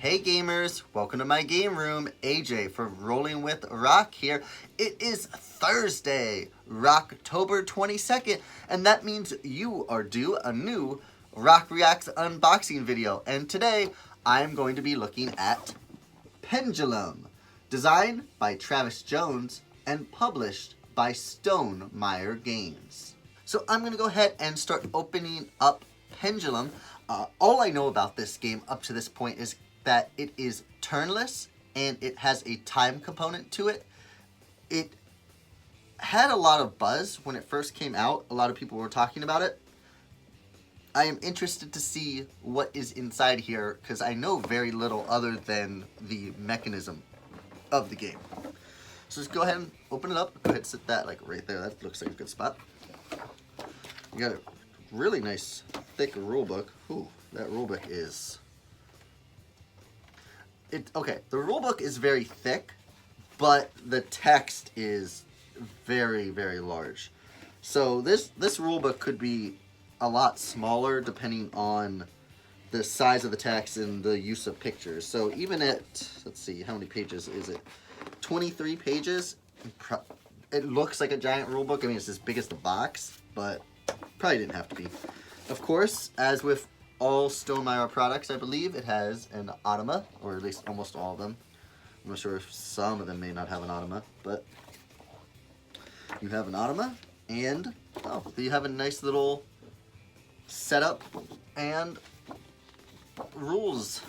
Hey gamers, welcome to my game room. AJ for Rolling with Rock here. It is Thursday, ROCtober 22nd, and that means you are due a new Rock Reacts unboxing video. And today, I'm going to be looking at Pendulum, designed by Travis Jones and published by Stonemaier Games. So I'm going to go ahead and start opening up Pendulum. All I know about this game up to this point is that it is turnless and it has a time component to it. It had a lot of buzz when it first came out. A lot of people were talking about it. I am interested to see what is inside here because I know very little other than the mechanism of the game. So just go ahead and open it up. Go ahead and sit that like right there. That looks like a good spot. You got a really nice thick rule book. Ooh, that rule book is... Okay, the rule book is very thick, but the text is very, very large. So this rule book could be a lot smaller depending on the size of the text and the use of pictures. So even at, let's see, how many pages is it? 23 pages. It looks like a giant rule book. I mean, it's as big as the box, but probably didn't have to be. Of course, as with all Stonemaier products, I believe, it has an automa, or at least almost all of them. I'm not sure if some of them may not have an automa, but you have an automa, and you have a nice little setup and rules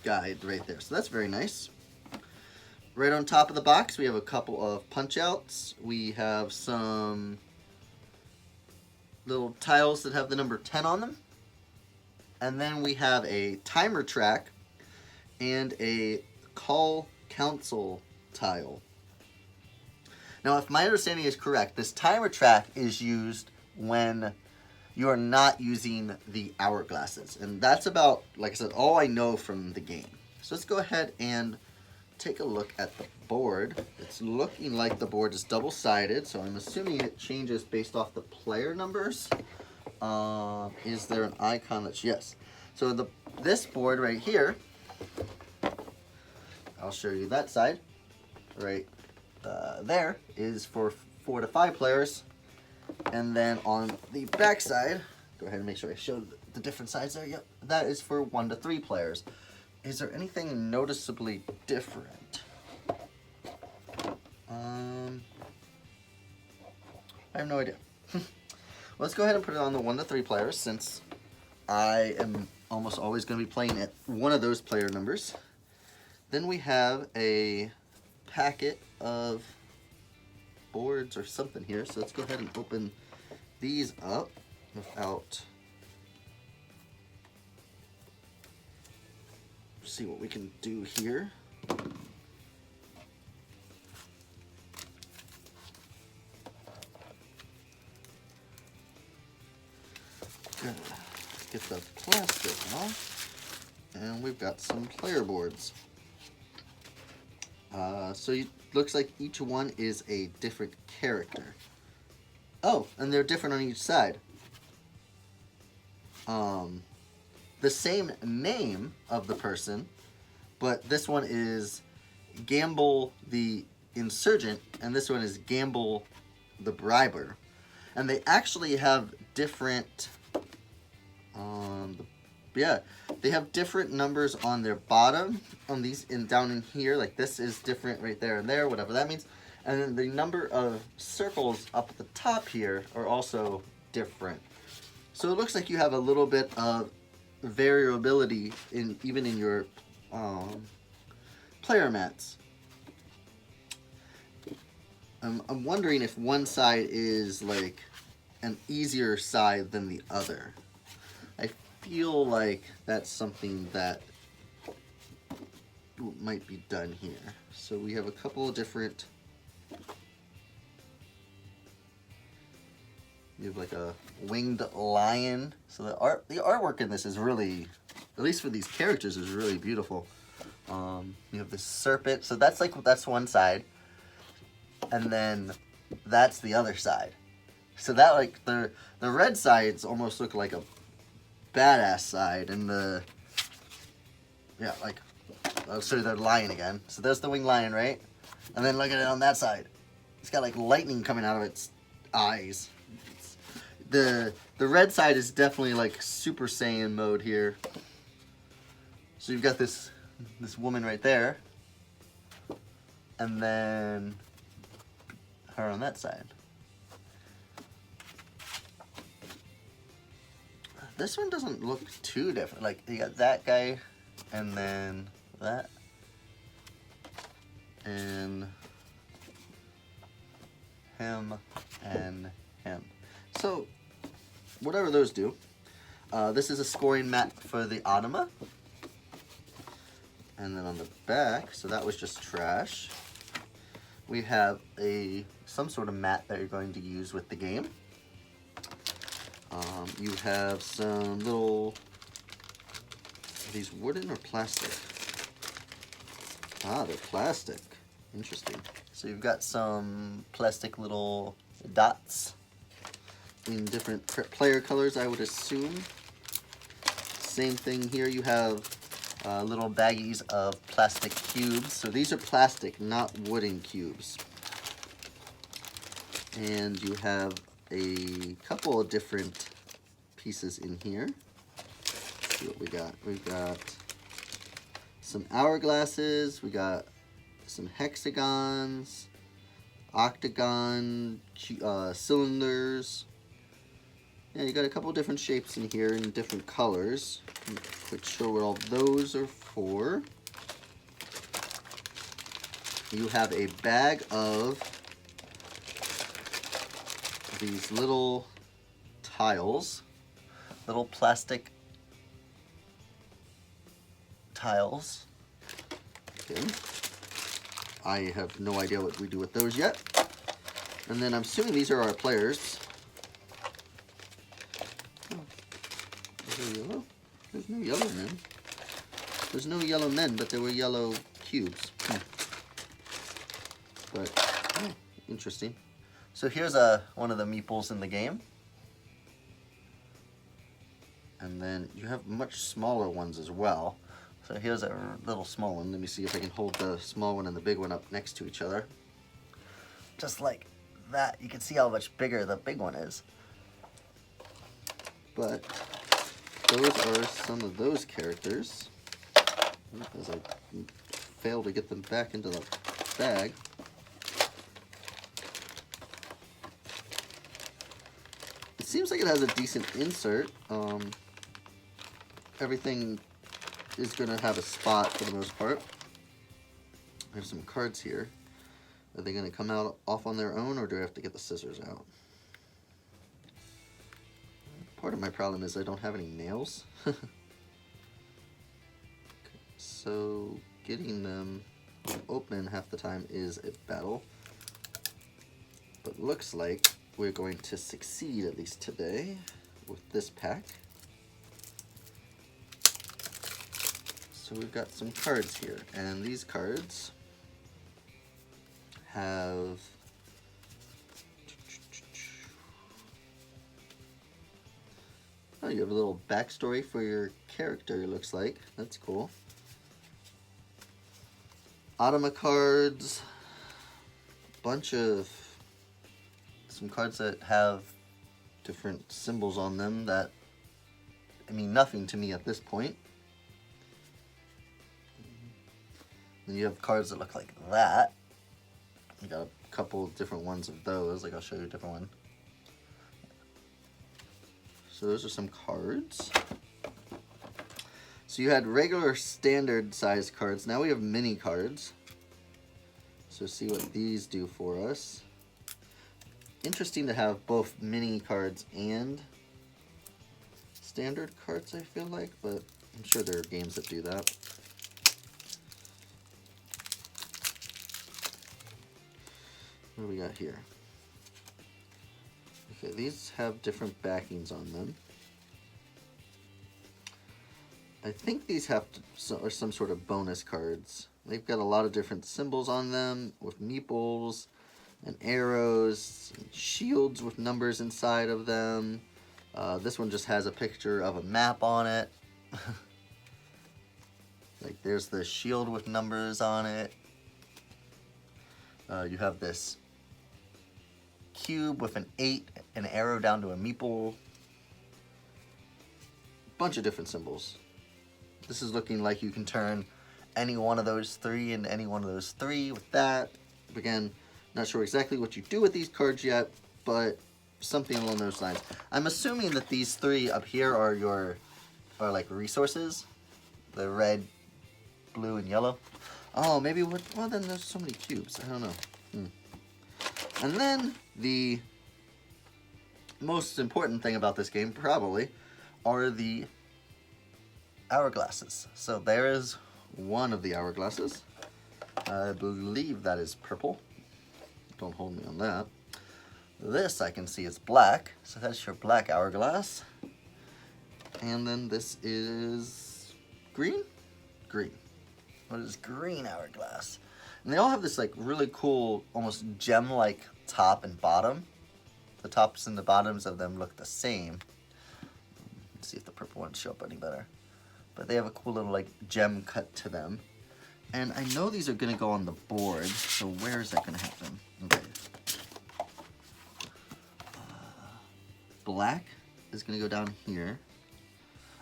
guide right there. So that's very nice. Right on top of the box, we have a couple of punch outs. We have some little tiles that have the number 10 on them. And then we have a timer track and a call council tile. Now, if my understanding is correct, this timer track is used when you are not using the hourglasses. And that's about, like I said, all I know from the game. So let's go ahead and take a look at the board. It's looking like the board is double-sided, so I'm assuming it changes based off the player numbers. Is there an icon that's, yes. So this board right here, I'll show you that side, right there is for 4 to 5 players. And then on the back side, go ahead and make sure I show the different sides there. Yep, that is for 1 to 3 players. Is there anything noticeably different? I have no idea. Let's go ahead and put it on the 1 to 3 players since I am almost always going to be playing at one of those player numbers. Then we have a packet of boards or something here. So let's go ahead and open these up without... See what we can do here. Get the plastic off, and we've got some player boards. So it looks like each one is a different character. Oh, and they're different on each side. The same name of the person, but this one is Gamble the Insurgent, and this one is Gamble the Briber. And they actually have different, they have different numbers on their bottom, on these, and down in here, like this is different right there and there, whatever that means. And then the number of circles up at the top here are also different. So it looks like you have a little bit of variability even in your player mats. I'm wondering if one side is like an easier side than the other. I feel like that's something that might be done here. So we have a couple of different... You have like a winged lion. So the artwork in this is really, at least for these characters, is really beautiful. You have this serpent. So that's one side, and then that's the other side. So that like the red sides almost look like a badass side, and the like I'll show you the lion again. So there's the winged lion, right? And then look at it on that side. It's got like lightning coming out of its eyes. The red side is definitely like Super Saiyan mode here. So you've got this woman right there, and then her on that side. This one doesn't look too different. Like you got that guy, and then that, and him, and him. So whatever those do. This is a scoring mat for the Automa. And then on the back, so that was just trash. We have some sort of mat that you're going to use with the game. You have some little, are these wooden or plastic? Ah, they're plastic. Interesting. So you've got some plastic little dots in different player colors, I would assume. Same thing here, you have little baggies of plastic cubes. So these are plastic, not wooden cubes. And you have a couple of different pieces in here. Let's see what we got. We've got some hourglasses, we got some hexagons, octagon, cylinders. Yeah, you got a couple different shapes in here in different colors. I'm not quite sure what all those are for. You have a bag of these little tiles, little plastic tiles. Okay. I have no idea what we do with those yet. And then I'm assuming these are our players. Yellow? There's no yellow men. There's no yellow men, but there were yellow cubes. But, oh, interesting. So here's one of the meeples in the game. And then you have much smaller ones as well. So here's a little small one. Let me see if I can hold the small one and the big one up next to each other. Just like that. You can see how much bigger the big one is. But those are some of those characters. As I fail to get them back into the bag. It seems like it has a decent insert. Everything is going to have a spot for the most part. I have some cards here. Are they going to come out off on their own, or do I have to get the scissors out? Part of my problem is I don't have any nails. Okay, so getting them open half the time is a battle. But looks like we're going to succeed, at least today, with this pack. So we've got some cards here, and these cards have you have a little backstory for your character, it looks like. That's cool. Automa cards, bunch of some cards that have different symbols on them that mean nothing to me at this point. Then you have cards that look like that. You got a couple of different ones of those. Like I'll show you a different one. So those are some cards. So you had regular standard size cards. Now we have mini cards. So see what these do for us. Interesting to have both mini cards and standard cards, I feel like, but I'm sure there are games that do that. What do we got here? Okay, these have different backings on them. I think these are some sort of bonus cards. They've got a lot of different symbols on them with meeples and arrows, and shields with numbers inside of them. This one just has a picture of a map on it. Like there's the shield with numbers on it. You have this cube with an 8, an arrow down to a meeple. Bunch of different symbols. This is looking like you can turn any one of those 3 into any one of those 3 with that. Again, not sure exactly what you do with these cards yet, but something along those lines. I'm assuming that these 3 up here are like resources. The red, blue, and yellow. Oh, maybe what? Well, then there's so many cubes. I don't know. And then the most important thing about this game, probably, are the hourglasses. So there is one of the hourglasses. I believe that is purple. Don't hold me on that. This I can see is black. So that's your black hourglass. And then this is green? Green. What is green hourglass? And they all have this like really cool, almost gem-like top and bottom. The tops and the bottoms of them look the same. Let's see if the purple ones show up any better. But they have a cool little like gem cut to them. And I know these are gonna go on the board, so where is that gonna happen? Okay. Black is gonna go down here.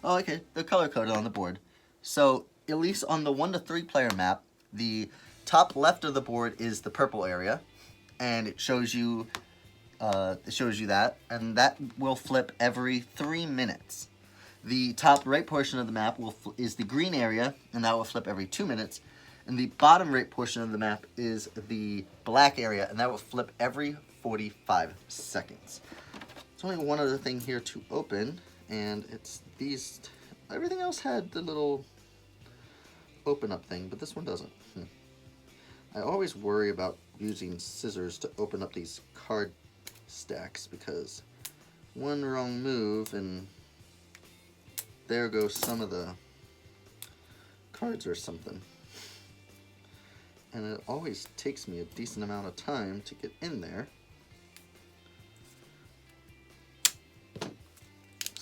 Oh, okay, they're color coded on the board. So at least on the 1 to 3 player map, the top left of the board is the purple area, and it shows you that, and that will flip every 3 minutes. The top right portion of the map is the green area, and that will flip every 2 minutes. And the bottom right portion of the map is the black area, and that will flip every 45 seconds. There's only one other thing here to open, and it's these. Everything else had the little open up thing, but this one doesn't. I always worry about using scissors to open up these card stacks, because one wrong move and there goes some of the cards or something. And it always takes me a decent amount of time to get in there.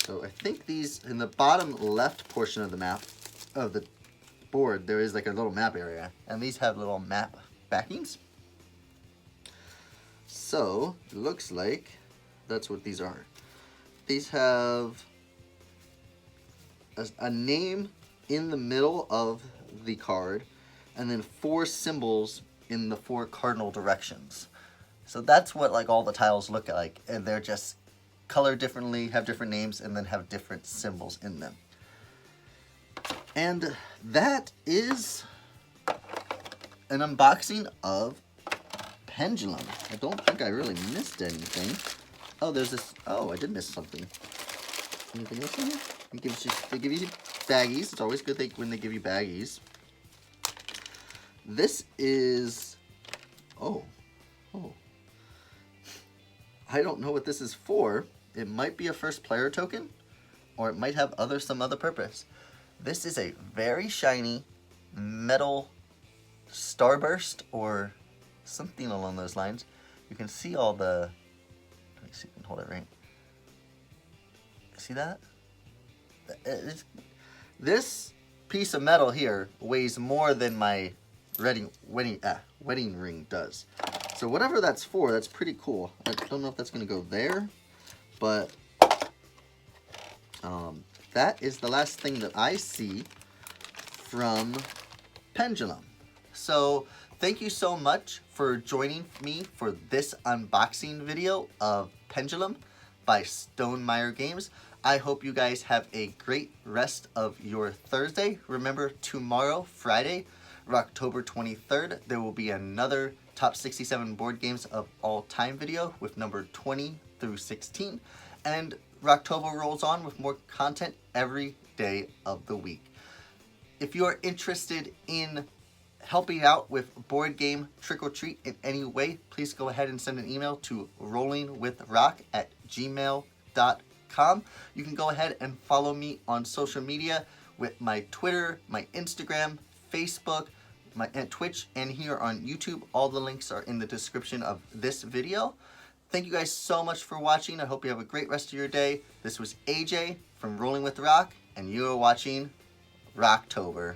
So I think these, in the bottom left portion of the map, of the board, there is like a little map area. And these have little map backings. So, it looks like that's what these are. These have a name in the middle of the card, and then 4 symbols in the 4 cardinal directions. So that's what like all the tiles look like, and they're just colored differently, have different names, and then have different symbols in them. And that is an unboxing of Pendulum. I don't think I really missed anything. Oh, there's this. Oh, I did miss something. Anything else in here? They give you baggies. It's always good when they give you baggies. This is. Oh. I don't know what this is for. It might be a first player token, or it might have some other purpose. This is a very shiny metal starburst or something along those lines. You can see all the. Let me see if I can hold it right. See that? This piece of metal here weighs more than my wedding ring does. So whatever that's for, that's pretty cool. I don't know if that's going to go there, but that is the last thing that I see from Pendulum. So thank you so much for joining me for this unboxing video of Pendulum by Stonemaier Games. I hope you guys have a great rest of your Thursday. Remember, tomorrow, Friday, October 23rd, there will be another Top 67 Board Games of All Time video with number 20 through 16. And ROCtober rolls on with more content every day of the week. If you are interested in helping out with board game trick or treat in any way, please go ahead and send an email to rollingwithrock@gmail.com. You can go ahead and follow me on social media with my Twitter, my Instagram, Facebook, my Twitch, and here on YouTube. All the links are in the description of this video. Thank you guys so much for watching. I hope you have a great rest of your day. This was AJ from Rolling with Rock, and you are watching ROCtober.